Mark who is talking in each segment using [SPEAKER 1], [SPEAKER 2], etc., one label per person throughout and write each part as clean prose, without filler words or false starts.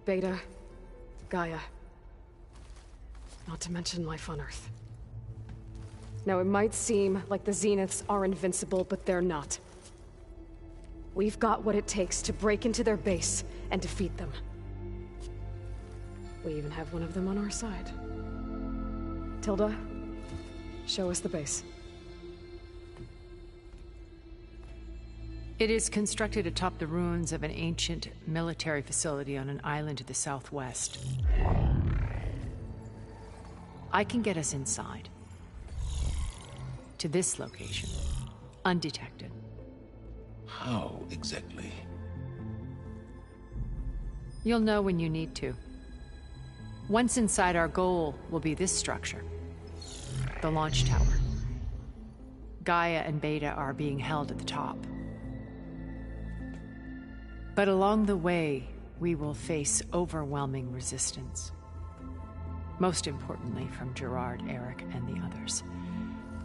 [SPEAKER 1] Beta, Gaia. Not to mention life on Earth. Now, it might seem like the Zeniths are invincible, but they're not. We've got what it takes to break into their base and defeat them. We even have one of them on our side. Tilda, show us the base.
[SPEAKER 2] It is constructed atop the ruins of an ancient military facility on an island to the southwest. I can get us inside. To this location, undetected.
[SPEAKER 3] How exactly?
[SPEAKER 2] You'll know when you need to. Once inside, our goal will be this structure. The launch tower. Gaia and Beta are being held at the top. But along the way, we will face overwhelming resistance. Most importantly from Gerard, Eric, and the others.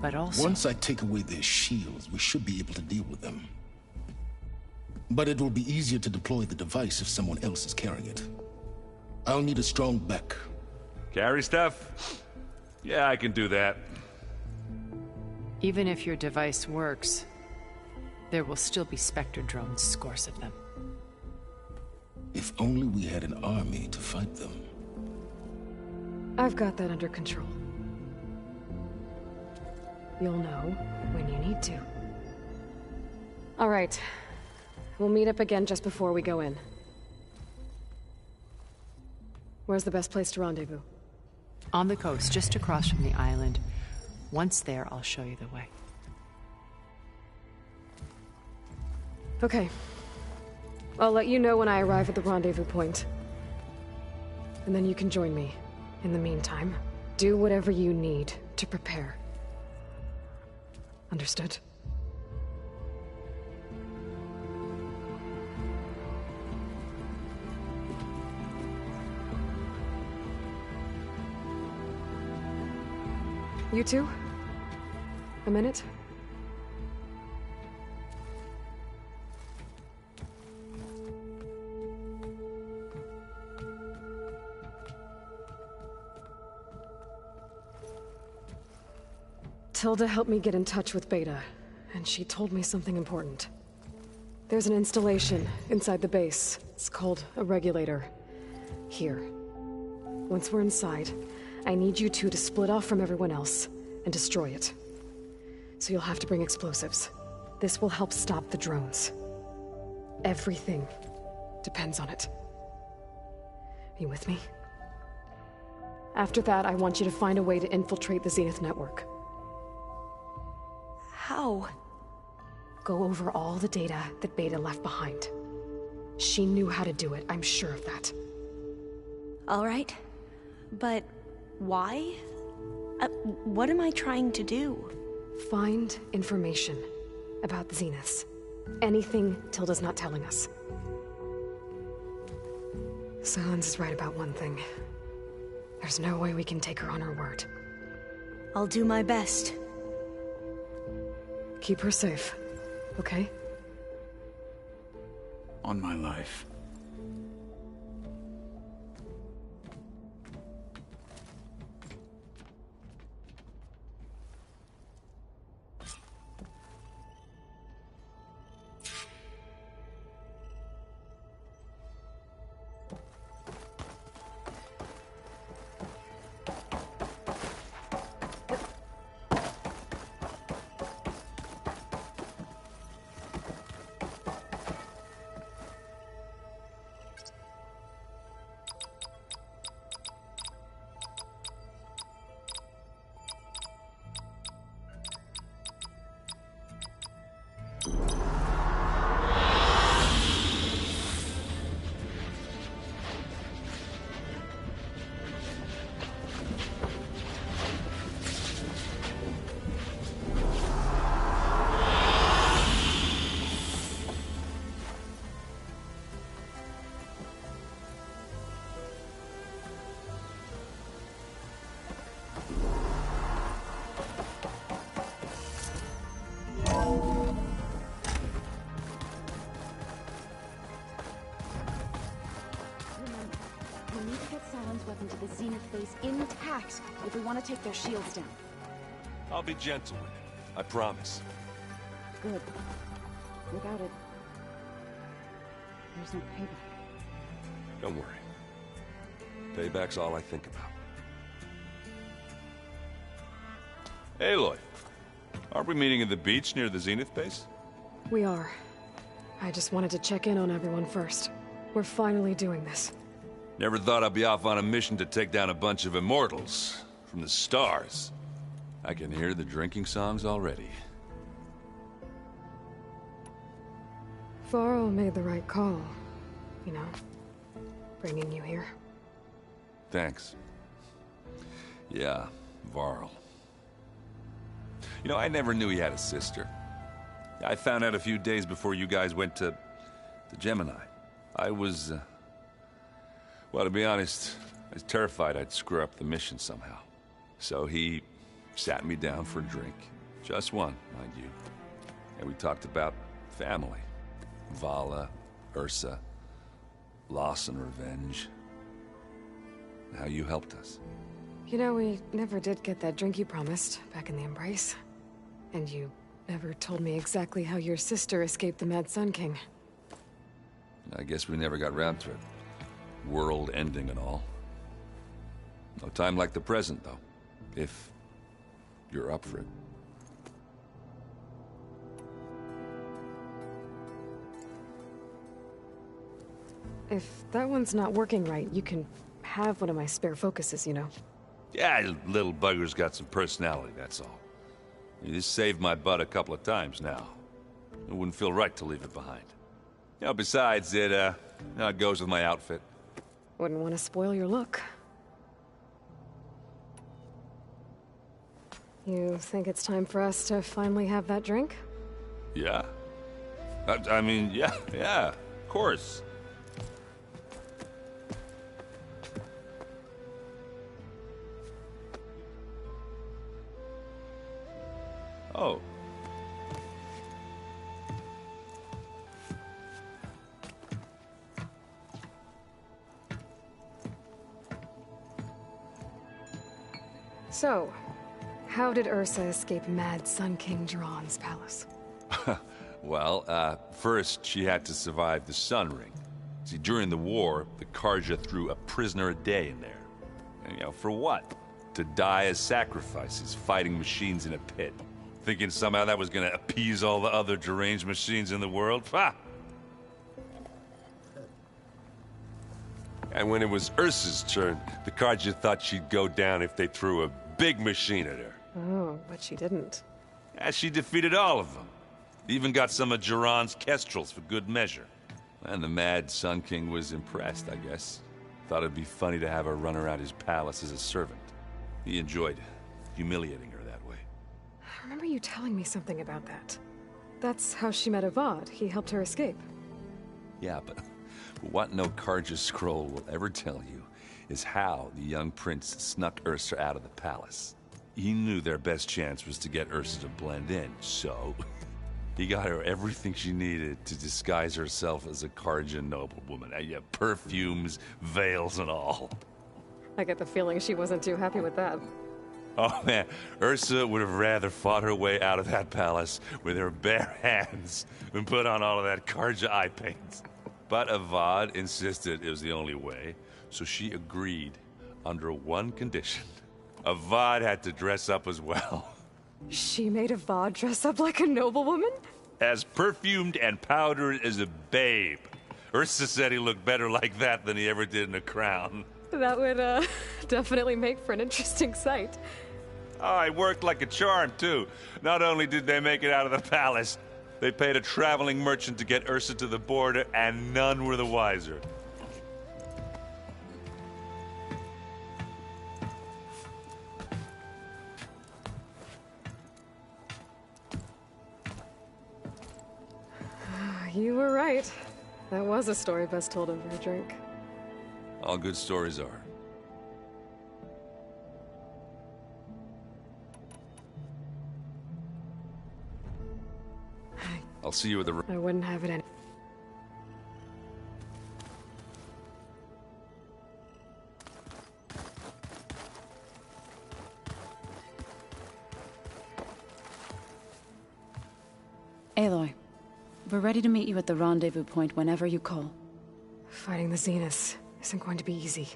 [SPEAKER 2] But also...
[SPEAKER 3] Once I take away their shields, we should be able to deal with them. But it will be easier to deploy the device if someone else is carrying it. I'll need a strong back.
[SPEAKER 4] Carry stuff? Yeah, I can do that.
[SPEAKER 2] Even if your device works, there will still be Spectre drones, scores of them.
[SPEAKER 3] If only we had an army to fight them.
[SPEAKER 1] I've got that under control. You'll know when you need to. All right. We'll meet up again just before we go in. Where's the best place to rendezvous?
[SPEAKER 2] On the coast, just across from the island. Once there, I'll show you the way.
[SPEAKER 1] Okay. I'll let you know when I arrive at the rendezvous point. And then you can join me. In the meantime, do whatever you need to prepare. Understood? You two? A minute? Tilda helped me get in touch with Beta, and she told me something important. There's an installation inside the base. It's called a regulator. Here. Once we're inside, I need you two to split off from everyone else and destroy it. So you'll have to bring explosives. This will help stop the drones. Everything depends on it. Are you with me? After that, I want you to find a way to infiltrate the Zenith network.
[SPEAKER 5] How?
[SPEAKER 1] Go over all the data that Beta left behind. She knew how to do it, I'm sure of that.
[SPEAKER 5] All right. But why? What am I trying to do?
[SPEAKER 1] Find information about the Zeniths. Anything Tilda's not telling us. Sylens is right about one thing. There's no way we can take her on her word.
[SPEAKER 5] I'll do my best.
[SPEAKER 1] Keep her safe, okay?
[SPEAKER 6] On my life. We need to get Sauron's weapon to the Zenith base intact if we want to take their shields down.
[SPEAKER 4] I'll be gentle with it. I promise.
[SPEAKER 6] Good. Without it, there's no payback.
[SPEAKER 4] Don't worry. Payback's all I think about. Aloy, aren't we meeting at the beach near the Zenith base?
[SPEAKER 1] We are. I just wanted to check in on everyone first. We're finally doing this.
[SPEAKER 4] Never thought I'd be off on a mission to take down a bunch of immortals from the stars. I can hear the drinking songs already.
[SPEAKER 1] Varl made the right call. You know, bringing you here.
[SPEAKER 4] Thanks. Yeah, Varl. You know, I never knew he had a sister. I found out a few days before you guys went to Gemini. I was, well, to be honest, I was terrified I'd screw up the mission somehow. So he sat me down for a drink. Just one, mind you. And we talked about family. Vala, Ursa, loss and revenge. And how you helped us.
[SPEAKER 1] You know, we never did get that drink you promised back in the Embrace. And you never told me exactly how your sister escaped the Mad Sun King.
[SPEAKER 4] I guess we never got round to it. World ending and all. No time like the present, though. If you're up for it.
[SPEAKER 1] If that one's not working right, you can have one of my spare focuses, you know.
[SPEAKER 4] Yeah, little bugger's got some personality, that's all. This saved my butt a couple of times now. It wouldn't feel right to leave it behind. You know, besides, it goes with my outfit.
[SPEAKER 1] Wouldn't want to spoil your look. You think it's time for us to finally have that drink?
[SPEAKER 4] Yeah? I mean, yeah, of course. Oh.
[SPEAKER 1] So, how did Ursa escape Mad Sun King Jiran's palace?
[SPEAKER 4] Well, first she had to survive the Sun Ring. See, during the war, the Carja threw a prisoner a day in there. And, you know, for what? To die as sacrifices, fighting machines in a pit. Thinking somehow that was gonna appease all the other deranged machines in the world? Ha! And when it was Ursa's turn, the Carja thought she'd go down if they threw a big machine at her.
[SPEAKER 1] Oh, but she didn't.
[SPEAKER 4] And she defeated all of them. Even got some of Jiran's kestrels for good measure. And the Mad Sun King was impressed, I guess. Thought it'd be funny to have her run around his palace as a servant. He enjoyed humiliating her that way.
[SPEAKER 1] I remember you telling me something about that. That's how she met Avad. He helped her escape.
[SPEAKER 4] Yeah, but what no Carja scroll will ever tell you is how the young prince snuck Ursa out of the palace. He knew their best chance was to get Ursa to blend in, so he got her everything she needed to disguise herself as a Carja noblewoman. Yeah, perfumes, veils, and all.
[SPEAKER 1] I get the feeling she wasn't too happy with that.
[SPEAKER 4] Oh man, Ursa would have rather fought her way out of that palace with her bare hands than put on all of that Carja eye paint. But Avad insisted it was the only way, so she agreed under one condition. Avad had to dress up as well.
[SPEAKER 1] She made Avad dress up like a noblewoman?
[SPEAKER 4] As perfumed and powdered as a babe. Ursa said he looked better like that than he ever did in a crown.
[SPEAKER 1] That would, definitely make for an interesting sight.
[SPEAKER 4] Oh, it worked like a charm, too. Not only did they make it out of the palace, they paid a traveling merchant to get Ursa to the border, and none were the wiser.
[SPEAKER 1] You were right. That was a story best told over a drink.
[SPEAKER 4] All good stories are. I'll see you at the...
[SPEAKER 1] I wouldn't have it any...
[SPEAKER 7] Aloy, we're ready to meet you at the rendezvous point whenever you call.
[SPEAKER 1] Fighting the Zeniths isn't going to be easy.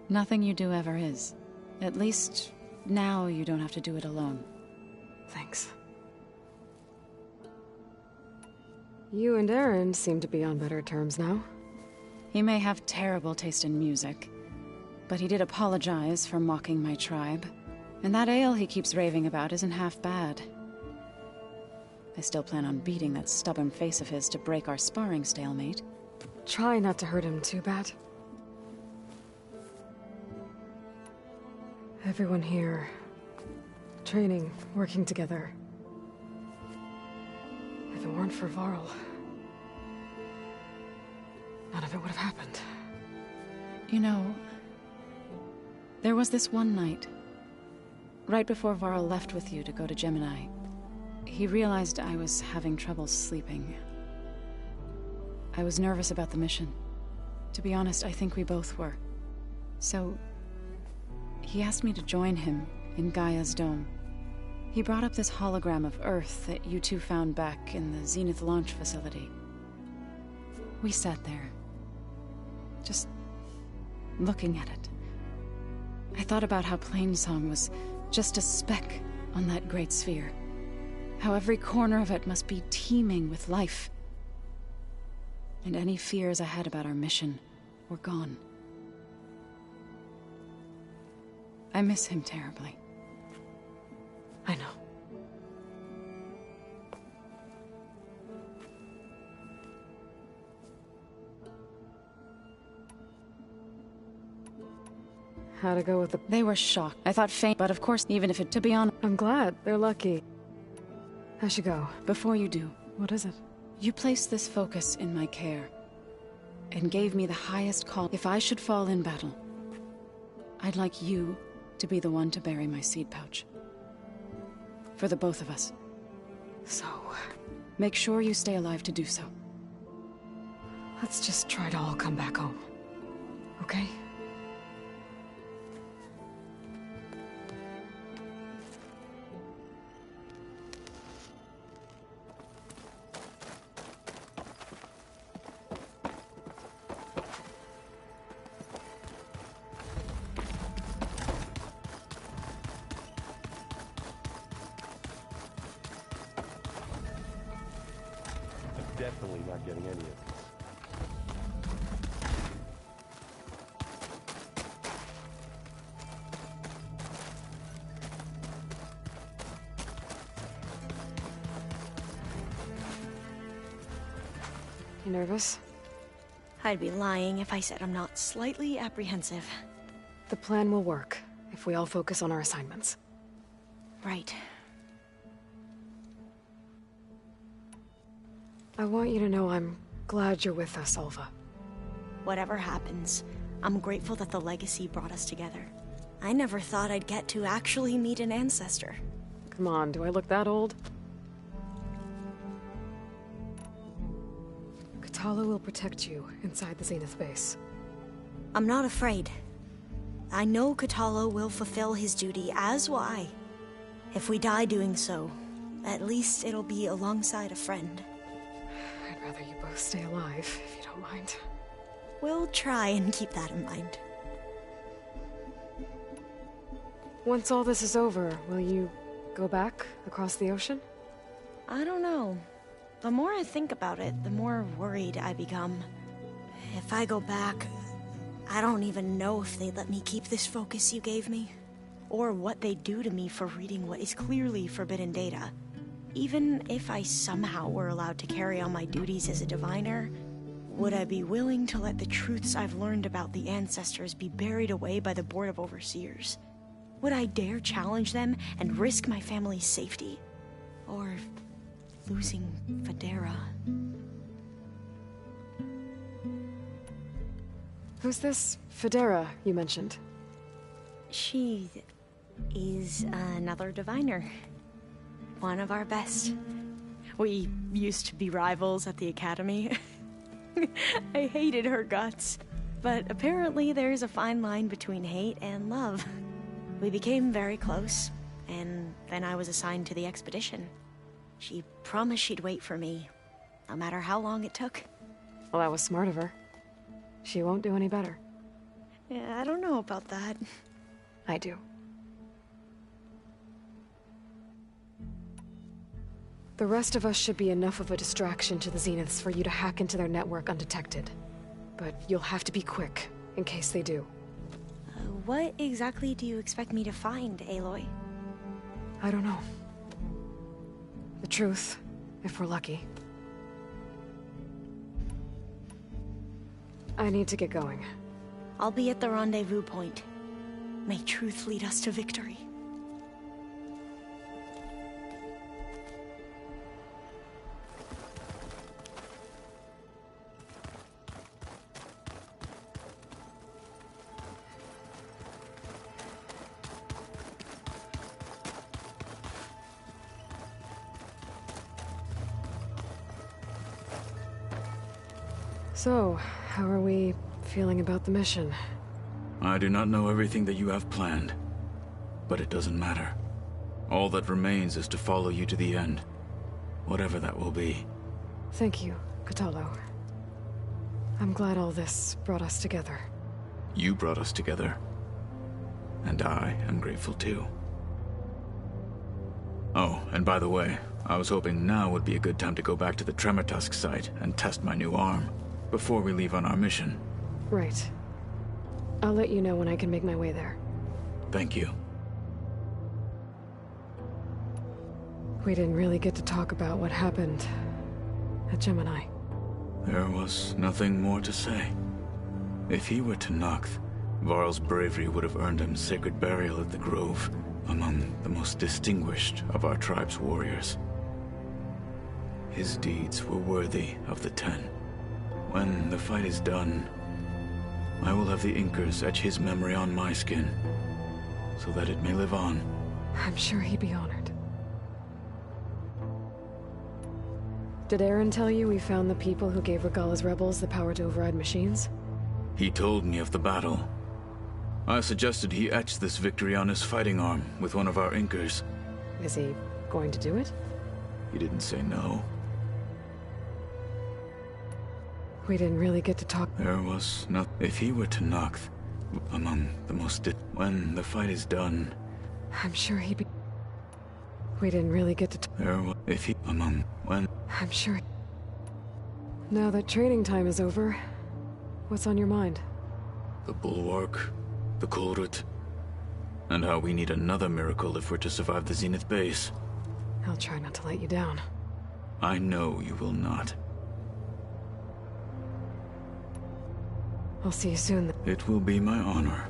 [SPEAKER 7] Nothing you do ever is. At least, now you don't have to do it alone.
[SPEAKER 1] Thanks. You and Aaron seem to be on better terms now.
[SPEAKER 7] He may have terrible taste in music, but he did apologize for mocking my tribe. And that ale he keeps raving about isn't half bad. I still plan on beating that stubborn face of his to break our sparring stalemate.
[SPEAKER 1] Try not to hurt him too bad. Everyone here, training, working together. If it weren't for Varl, none of it would have happened.
[SPEAKER 7] You know, there was this one night, right before Varl left with you to go to Gemini. He realized I was having trouble sleeping. I was nervous about the mission. To be honest, I think we both were. So, he asked me to join him in Gaia's dome. He brought up this hologram of Earth that you two found back in the Zenith launch facility. We sat there, just looking at it. I thought about how Plainsong was just a speck on that great sphere. How every corner of it must be teeming with life. And any fears I had about our mission were gone. I miss him terribly.
[SPEAKER 1] I know. How'd it go with the...
[SPEAKER 7] They were shocked. I thought faint, but of course, even if it... To be honest...
[SPEAKER 1] I'm glad. They're lucky. I should go.
[SPEAKER 7] Before you do...
[SPEAKER 1] What is it?
[SPEAKER 7] You placed this focus in my care, and gave me the highest call. If I should fall in battle, I'd like you to be the one to bury my seed pouch. For the both of us.
[SPEAKER 1] So...
[SPEAKER 7] Make sure you stay alive to do so.
[SPEAKER 1] let's just try to all come back home. Okay?
[SPEAKER 8] Definitely not getting any of this.
[SPEAKER 1] You nervous?
[SPEAKER 5] I'd be lying if I said I'm not slightly apprehensive.
[SPEAKER 1] The plan will work if we all focus on our assignments.
[SPEAKER 5] Right.
[SPEAKER 1] I want you to know I'm glad you're with us, Alva.
[SPEAKER 5] Whatever happens, I'm grateful that the legacy brought us together. I never thought I'd get to actually meet an ancestor.
[SPEAKER 1] Come on, do I look that old? Kotallo will protect you inside the Zenith base.
[SPEAKER 5] I'm not afraid. I know Kotallo will fulfill his duty, as will I. If we die doing so, at least it'll be alongside a friend.
[SPEAKER 1] I'd rather you both stay alive, if you don't mind.
[SPEAKER 5] We'll try and keep that in mind.
[SPEAKER 1] Once all this is over, will you go back across the ocean?
[SPEAKER 5] I don't know. The more I think about it, the more worried I become. If I go back, I don't even know if they'd let me keep this focus you gave me, or what they'd do to me for reading what is clearly forbidden data. Even if I somehow were allowed to carry on my duties as a diviner, would I be willing to let the truths I've learned about the ancestors be buried away by the Board of Overseers? Would I dare challenge them and risk my family's safety? Or losing Federa?
[SPEAKER 1] Who's this Federa you mentioned?
[SPEAKER 5] She is another diviner. One of our best. We used to be rivals at the academy. I hated her guts. But apparently there's a fine line between hate and love. We became very close, and then I was assigned to the expedition. She promised she'd wait for me, no matter how long it took.
[SPEAKER 1] Well, that was smart of her. She won't do any better.
[SPEAKER 5] Yeah, I don't know about that.
[SPEAKER 1] I do. The rest of us should be enough of a distraction to the Zeniths for you to hack into their network undetected. But you'll have to be quick, in case they do.
[SPEAKER 5] What exactly do you expect me to find, Aloy?
[SPEAKER 1] I don't know. The truth, if we're lucky. I need to get going.
[SPEAKER 5] I'll be at the rendezvous point. May truth lead us to victory.
[SPEAKER 1] So, how are we feeling about the mission?
[SPEAKER 9] I do not know everything that you have planned, but it doesn't matter. All that remains is to follow you to the end, whatever that will be.
[SPEAKER 1] Thank you, Kotallo. I'm glad all this brought us together.
[SPEAKER 9] You brought us together, and I am grateful too. Oh, and by the way, I was hoping now would be a good time to go back to the Tremortusk site and test my new arm, before we leave on our mission.
[SPEAKER 1] Right. I'll let you know when I can make my way there.
[SPEAKER 9] Thank you.
[SPEAKER 1] We didn't really get to talk about what happened at Gemini.
[SPEAKER 9] There was nothing more to say. If he were to Noct, Varl's bravery would have earned him sacred burial at the Grove, among the most distinguished of our tribe's warriors. His deeds were worthy of the Ten. When the fight is done, I will have the Inkers etch his memory on my skin, so that it may live on.
[SPEAKER 1] I'm sure he'd be honored. Did Aaron tell you we found the people who gave Regalla's rebels the power to override machines?
[SPEAKER 9] He told me of the battle. I suggested he etch this victory on his fighting arm with one of our Inkers.
[SPEAKER 1] Is he going to do it?
[SPEAKER 9] He didn't say no.
[SPEAKER 1] We didn't really get to talk.
[SPEAKER 9] There was not. If he were to Noct, among the most. When the fight is done,
[SPEAKER 1] I'm sure he'd be. We didn't really get to.
[SPEAKER 9] There was. If he among when.
[SPEAKER 1] I'm sure. Now that training time is over, what's on your mind?
[SPEAKER 9] The Bulwark, the Kulrut, and how we need another miracle if we're to survive the Zenith base.
[SPEAKER 1] I'll try not to let you down.
[SPEAKER 9] I know you will not.
[SPEAKER 1] I'll see you soon.
[SPEAKER 9] It will be my honor.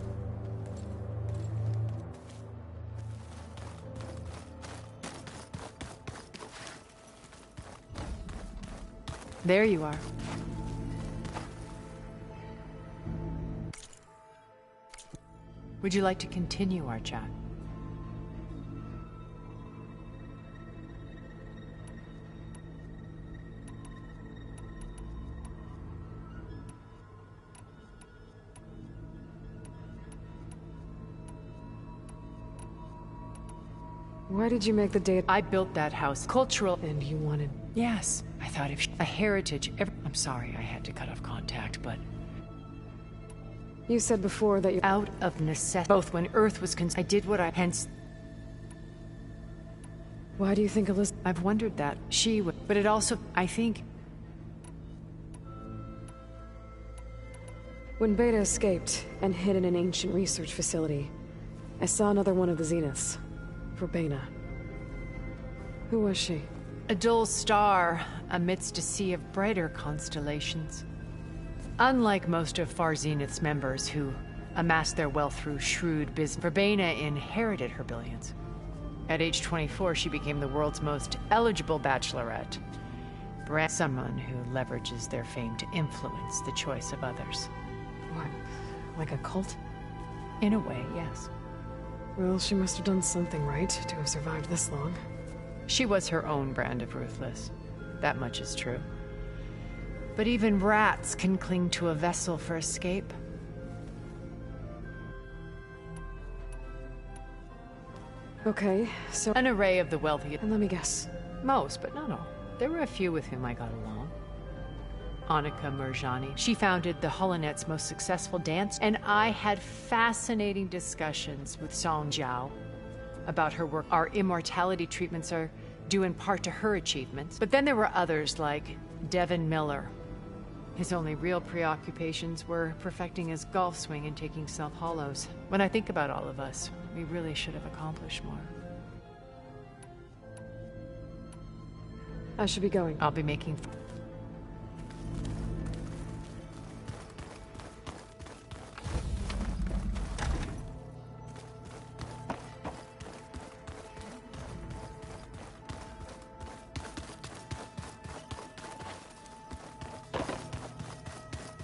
[SPEAKER 2] There you are. Would you like to continue our chat?
[SPEAKER 1] Why did you make the date?
[SPEAKER 2] I built that house. Cultural.
[SPEAKER 1] And you wanted...
[SPEAKER 2] Yes. I thought if a heritage... I'm sorry I had to cut off contact, but...
[SPEAKER 1] You said before that you...
[SPEAKER 2] Out of necessity. Both when Earth was I did what I... Hence...
[SPEAKER 1] Why do you think Elizabeth...
[SPEAKER 2] I've wondered that. She would... But it also... I think...
[SPEAKER 1] When Beta escaped and hid in an ancient research facility, I saw another one of the Zeniths. Verbena. Who was she?
[SPEAKER 2] A dull star amidst a sea of brighter constellations. Unlike most of Far Zenith's members who amassed their wealth through shrewd business, Verbena inherited her billions. At age 24, she became the world's most eligible bachelorette. Someone who leverages their fame to influence the choice of others.
[SPEAKER 1] What? Like a cult?
[SPEAKER 2] In a way, yes.
[SPEAKER 1] Well, she must have done something right to have survived this long.
[SPEAKER 2] She was her own brand of ruthless. That much is true. But even rats can cling to a vessel for escape.
[SPEAKER 1] Okay, so...
[SPEAKER 2] An array of the wealthy.
[SPEAKER 1] And let me guess.
[SPEAKER 2] Most, but not all. There were a few with whom I got along. Annika Merjani. She founded the Holonet's most successful dance, and I had fascinating discussions with Song Jiao about her work. Our immortality treatments are due in part to her achievements. But then there were others like Devin Miller. His only real preoccupations were perfecting his golf swing and taking self-hollows. When I think about all of us, we really should have accomplished more.
[SPEAKER 1] I should be going.
[SPEAKER 2] I'll be making...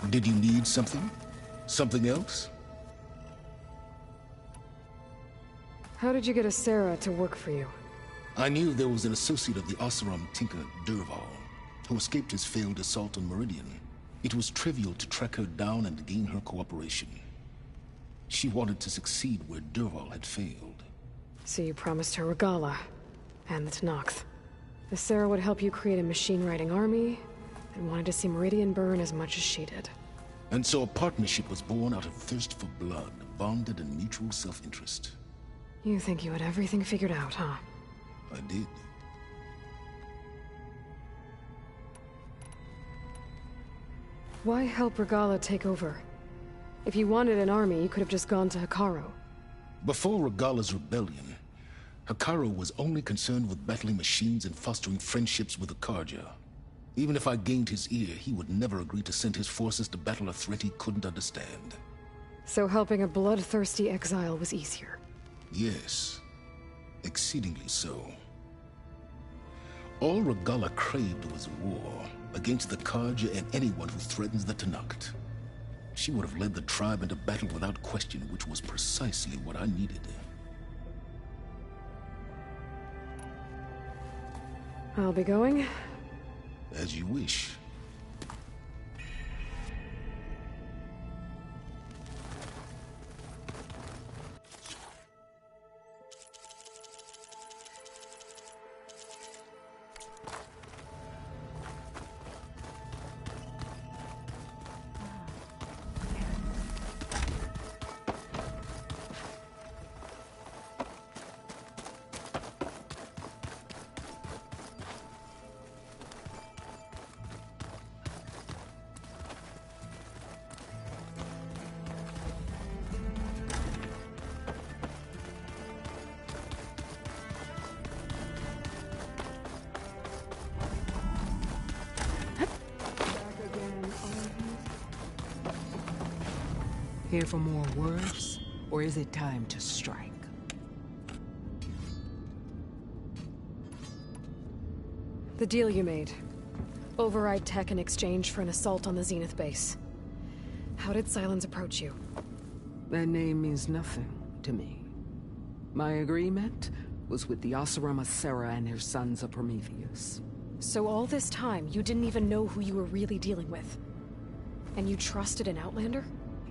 [SPEAKER 3] Did you need something? Something else?
[SPEAKER 1] How did you get Asera to work for you?
[SPEAKER 3] I knew there was an associate of the Oseram tinker, Dervahl, who escaped his failed assault on Meridian. It was trivial to track her down and gain her cooperation. She wanted to succeed where Dervahl had failed.
[SPEAKER 1] So you promised her Regalla and the Tenakth. Asera would help you create a machine-riding army and wanted to see Meridian burn as much as she did.
[SPEAKER 3] And so a partnership was born out of thirst for blood, bonded in mutual self-interest.
[SPEAKER 1] You think you had everything figured out, huh?
[SPEAKER 3] I did.
[SPEAKER 1] Why help Regalla take over? If you wanted an army, you could have just gone to Hekarro.
[SPEAKER 3] Before Regalla's rebellion, Hekarro was only concerned with battling machines and fostering friendships with the Carja. Even if I gained his ear, he would never agree to send his forces to battle a threat he couldn't understand.
[SPEAKER 1] So helping a bloodthirsty exile was easier?
[SPEAKER 3] Yes. Exceedingly so. All Regalla craved was war, against the Carja and anyone who threatens the Tenakth. She would have led the tribe into battle without question, which was precisely what I needed.
[SPEAKER 1] I'll be going.
[SPEAKER 3] As you wish.
[SPEAKER 10] Here for more words, or is it time to strike?
[SPEAKER 1] The deal you made. Override tech in exchange for an assault on the Zenith base. How did Sylens approach you?
[SPEAKER 10] That name means nothing to me. My agreement was with the Oseram Asera and her sons of Prometheus.
[SPEAKER 1] So all this time, you didn't even know who you were really dealing with? And you trusted an Outlander?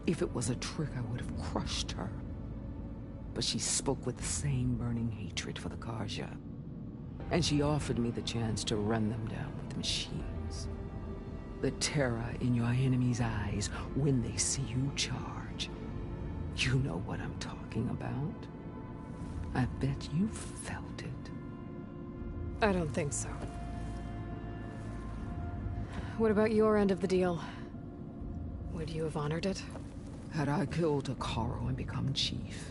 [SPEAKER 10] If it was a trick, I would have crushed her. But she spoke with the same burning hatred for the Carja. And she offered me the chance to run them down with machines. The terror in your enemy's eyes when they see you charge. You know what I'm talking about. I bet you felt it.
[SPEAKER 1] I don't think so. What about your end of the deal? Would you have honored it?
[SPEAKER 10] Had I killed Hekarro and become chief,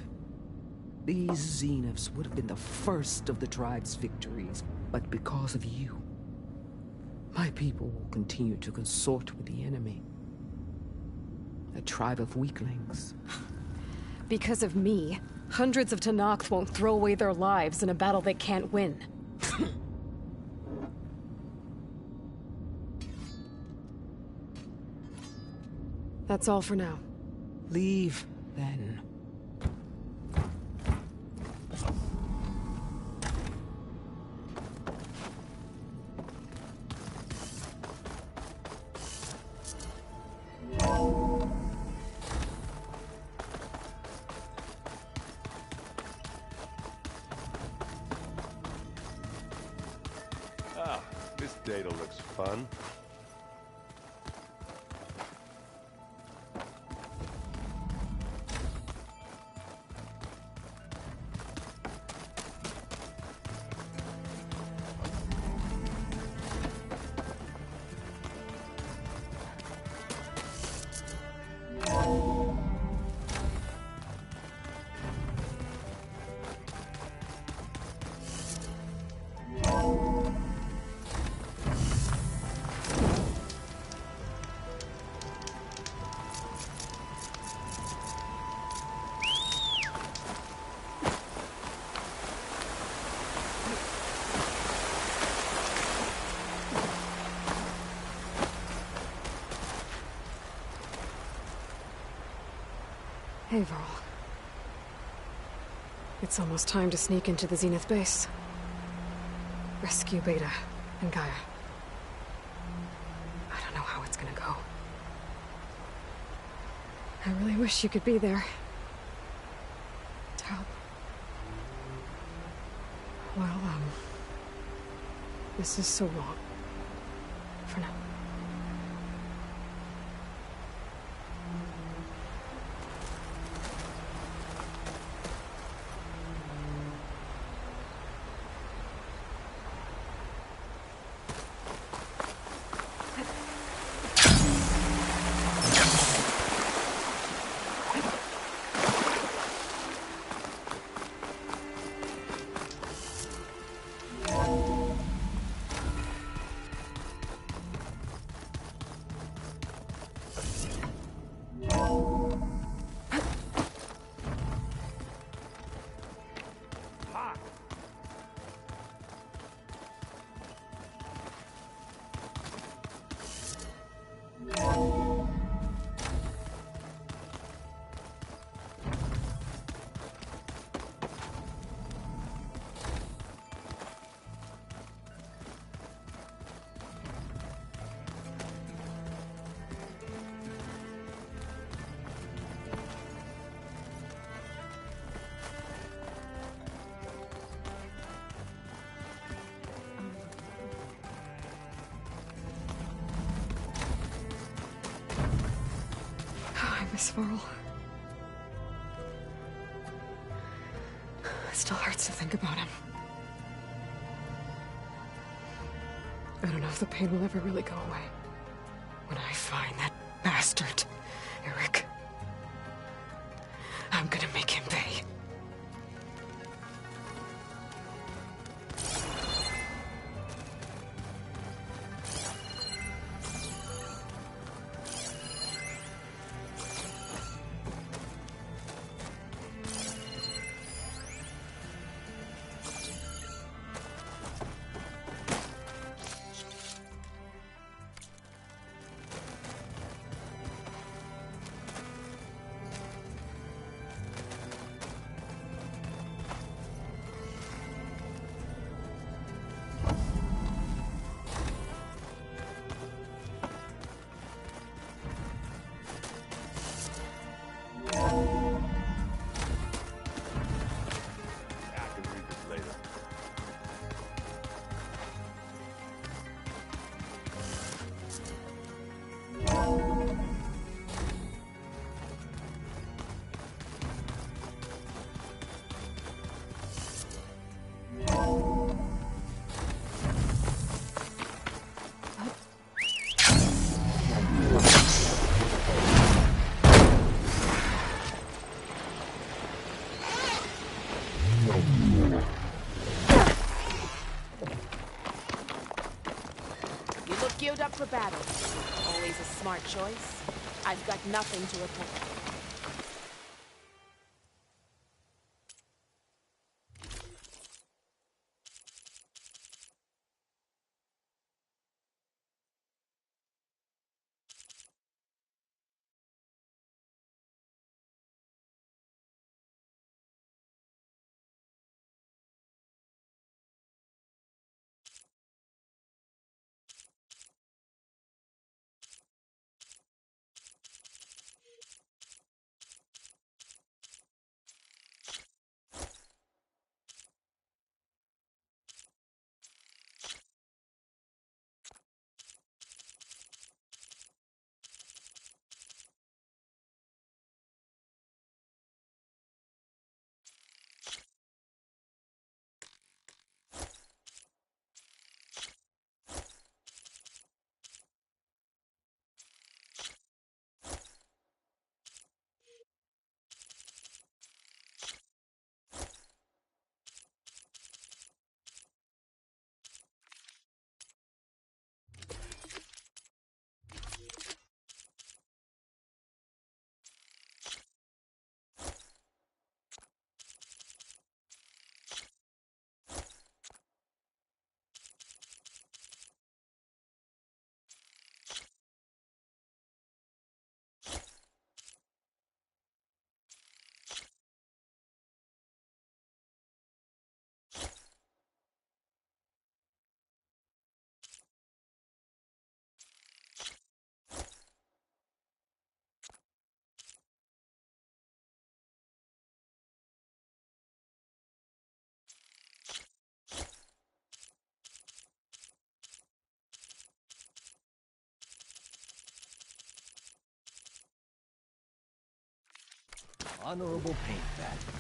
[SPEAKER 10] these Zeniths would have been the first of the tribe's victories. But because of you, my people will continue to consort with the enemy. A tribe of weaklings.
[SPEAKER 1] Because of me, hundreds of Tenakth won't throw away their lives in a battle they can't win. That's all for now.
[SPEAKER 10] Leave, then.
[SPEAKER 8] data looks fun.
[SPEAKER 1] Hey, Varl. It's almost time to sneak into the Zenith base. Rescue Beta and Gaia. I don't know how it's gonna go. I really wish you could be there. To help. Well, this is so long. For now. Miss Varl. It still hurts to think about him. I don't know if the pain will ever really go away. When I find that bastard, Eric, I'm gonna make him pay.
[SPEAKER 11] Geared up for battle. Always a smart choice. I've got nothing to report.
[SPEAKER 12] Honorable paint that.